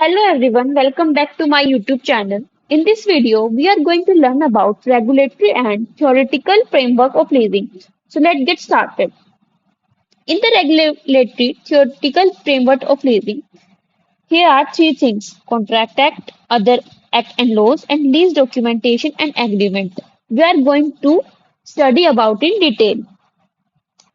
Hello everyone, welcome back to my YouTube channel. In this video, we are going to learn about regulatory and theoretical framework of leasing. So let's get started. In the regulatory theoretical framework of leasing, here are three things: Contract Act, other act and laws, and lease documentation and agreement. We are going to study about in detail.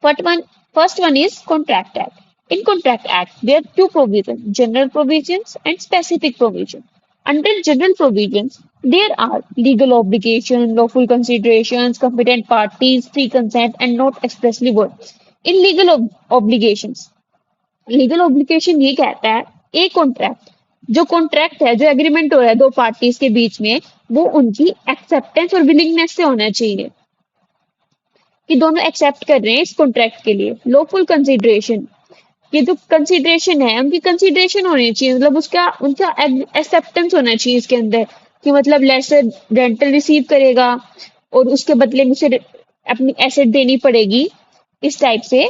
First one, first one is Contract Act. In Contract Act, there are two provisions, general provisions and specific provisions. Under general provisions, there are legal obligations, lawful considerations, competent parties, free consent, and not expressly void. In obligations, legal obligation ये कहता है एक contract जो contract है जो agreement हो रहा है दो पार्टीज के बीच में वो उनकी एक्सेप्टेंस और विलिंगनेस से होना चाहिए कि दोनों एक्सेप्ट कर रहे हैं इस कॉन्ट्रैक्ट के लिए लॉफुल कंसिडरेशन ये जो कंसिडरेशन है उनकी कंसिडरेशन होनी चाहिए मतलब उसका उनका एक्सेप्टेंस होना चाहिए इसके अंदर कि मतलब लेसर रेंटल रिसीव करेगा और उसके बदले में उसे अपनी एसेट देनी पड़ेगी इस टाइप से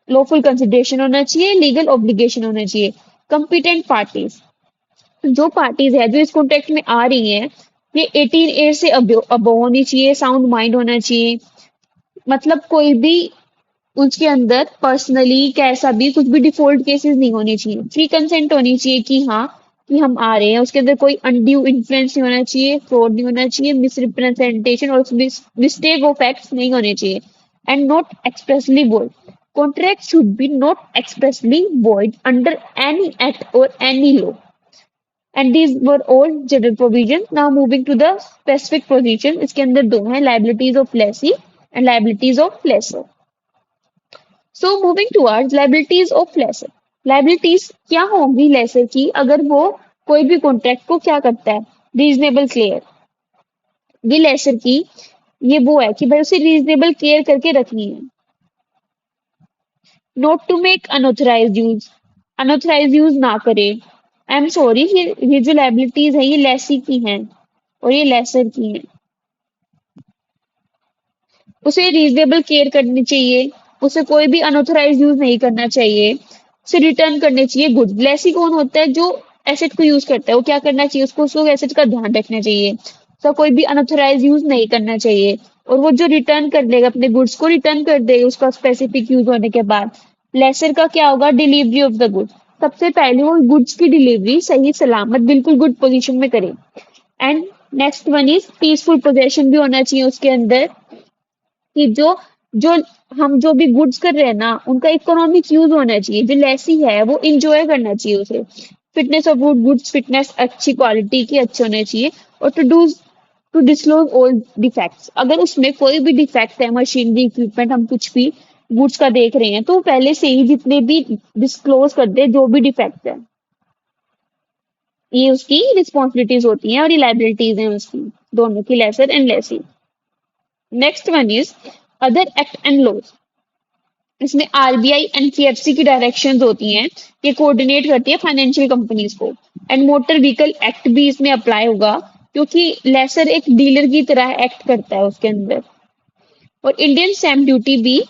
लॉफुल कंसिडरेशन होना चाहिए लीगल ऑब्लिगेशन होना चाहिए कॉम्पिटेंट पार्टीज जो पार्टीज है जो इस कॉन्ट्रैक्ट में आ रही हैं ये 18 ईयर से अबव होनी चाहिए साउंड माइंड होना चाहिए मतलब कोई भी उसके अंदर पर्सनली कैसा भी कुछ भी डिफॉल्ट केसेस नहीं होने चाहिए फ्री कंसेंट होनी चाहिए कि हाँ कि हम आ रहे हैं उसके अंदर कोई अनड्यू इन्फ्लुएंस नहीं होना चाहिए फ्रॉड नहीं होना चाहिए मिसरिप्रेजेंटेशन और मिस्टेक ऑफ फैक्ट्स नहीं होने चाहिए and not expressly void. Contract should be not expressly void under any act or any law. And these were all general provisions. Now moving to the specific provision. इसके अंदर दो हैं liabilities of lessee and liabilities of lessor. So moving towards liabilities of lessor. Liabilities क्या होंगी lessor की अगर वो कोई भी कॉन्ट्रैक्ट को क्या करता है रीजनेबल क्लियर ये लेसर की ये वो है कि भाई उसे रीजनेबल केयर करके रखनी है note to make unauthorise use ना करे आई एम सॉरी ये जो लाइबिलिटीज है ये लेसी की हैं और ये लेसर की हैं उसे रीजनेबल केयर करनी चाहिए उसे कोई भी अनऑथराइज यूज नहीं करना चाहिए उसे रिटर्न करने चाहिए गुड्स लेसी कौन होता है जो एसेट को यूज करता है वो क्या करना चाहिए उसको उसको एसेट का ध्यान रखना चाहिए उसका कोई भी अनऑथराइज यूज नहीं करना चाहिए और वो जो रिटर्न कर देगा अपने गुड्स को रिटर्न कर देगा उसका स्पेसिफिक यूज होने के बाद लेसर का क्या होगा डिलीवरी ऑफ द गुड्स सबसे पहले वो गुड्स की डिलीवरी सही सलामत बिल्कुल गुड पोजीशन में करे and next one is peaceful possession भी होना चाहिए उसके अंदर कि जो जो हम जो भी गुड्स कर रहे हैं ना उनका इकोनॉमिक यूज होना चाहिए जो लेसी है वो इंजॉय करना चाहिए उसे फिटनेस ऑफ गुड्स फिटनेस अच्छी क्वालिटी की अच्छे होने चाहिए और टू डिस्क्लोज ऑल डिफेक्ट्स अगर उसमें कोई भी डिफेक्ट है मशीनरी इक्विपमेंट हम कुछ भी गुड्स का देख रहे हैं तो पहले से ही जितने भी डिस्क्लोज कर दे जो भी डिफेक्ट है ये उसकी रिस्पॉन्सिबिलिटीज होती हैं और ये लाइबिलिटीज हैं उसकी दोनों की lessor and lessee next one is other act and laws इसमें आरबीआई एनसीएफसी की डायरेक्शंस होती हैं ये कोऑर्डिनेट करती है फाइनेंशियल कंपनीज को एंड मोटर व्हीकल एक्ट भी इसमें अप्लाई होगा क्योंकि लेसर एक डीलर की तरह एक्ट करता है उसके अंदर और इंडियन स्टैम्प ड्यूटी भी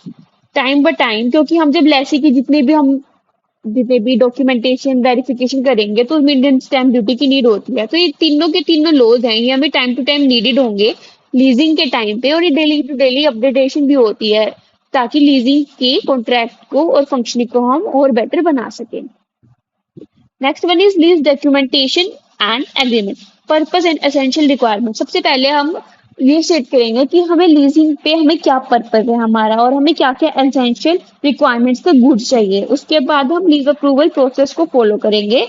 टाइम बाय टाइम क्योंकि हम जब लेसी की जितने भी डॉक्यूमेंटेशन वेरिफिकेशन करेंगे तो उसमें इंडियन स्टैम्प ड्यूटी की नीड होती है तो ये तीनों के तीनों लॉज हैं ये हमें टाइम टू टाइम नीडेड होंगे लीजिंग के टाइम पे और ये डेली टू डेली अपडेटेशन भी होती है ताकि लीजिंग की कॉन्ट्रैक्ट को और फंक्शनिंग को हम और बेटर बना सकें next one is lease documentation and agreement purpose and essential requirement सबसे पहले हम ये सेट करेंगे कि हमें लीजिंग पे हमें क्या पर्पस है हमारा और हमें क्या क्या एसेंशियल रिक्वायरमेंट्स का गुड्स चाहिए उसके बाद हम लीज अप्रूवल प्रोसेस को फॉलो करेंगे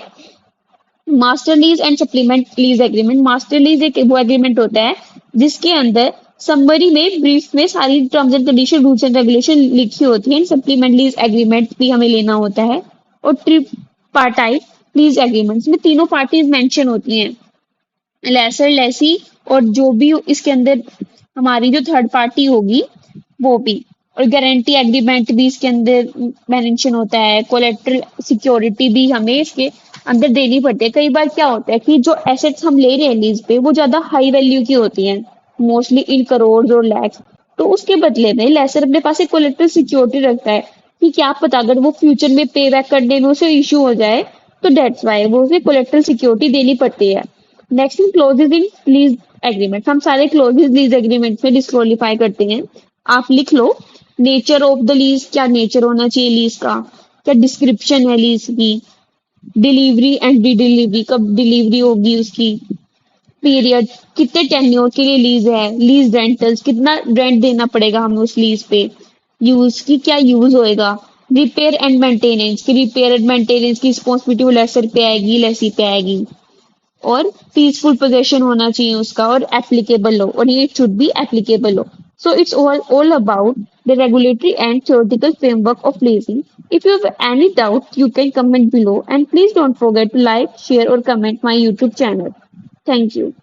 master lease and supplement lease agreement master lease एक वो एग्रीमेंट होता है जिसके अंदर समरी में ब्रीफ में सारी terms and condition rules and regulation लिखी होती है सप्लीमेंट लीज एग्रीमेंट भी हमें लेना होता है और ट्रिप पार्टाइट लीज एग्रीमेंट्स में तीनों पार्टीज मेंशन होती हैं लेसर लेसी और जो भी इसके अंदर हमारी जो थर्ड पार्टी होगी वो भी और गारंटी एग्रीमेंट भी इसके अंदर मेंशन होता है कोलेट्रल सिक्योरिटी भी हमें इसके अंदर देनी पड़ती है कई बार क्या होता है कि जो एसेट्स हम ले रहे हैं लीज पे वो ज्यादा हाई वैल्यू की होती हैं मोस्टली इन करोड़ और लैक्स तो उसके बदले में लेसर अपने पास एक कोलेट्रल सिक्योरिटी रखता है कि क्या पता अगर वो फ्यूचर में पे बैक करने में उसे इश्यू हो जाए तो दैट्स वाई वो उसे कोलेक्टरल सिक्योरिटी देनी पड़ती है। Next in clauses in lease agreement, हम सारे क्लोजेज लीज एग्रीमेंट में डिस्क्वालीफाई करते हैं। आप लिख लो नेचर ऑफ द लीज, क्या नेचर होना चाहिए लीज का, क्या डिस्क्रिप्शन है लीज की, डिलीवरी एंड डी डिलीवरी, कब डिलीवरी होगी उसकी, पीरियड, कितने टेन्योर के लिए लीज है, लीज रेंटल्स, कितना रेंट देना पड़ेगा हमें उस लीज पे, यूज की क्या यूज होएगा, रिपेयर एंड मेंटेनेंस की रिपेयर एंड मेंटेनेंस की रिस्पॉन्सिबिलिटी वो लेसर पे आएगी, लेसी पे आएगी, और पीसफुल पोजेशन होना चाहिए उसका, और एप्लीकेबल हो, और ये शुड बी एप्लीकेबल हो। So it's all about the regulatory and theoretical framework of leasing. If you have any doubt, you can comment below, and please don't forget to like, share or comment my YouTube channel. Thank you.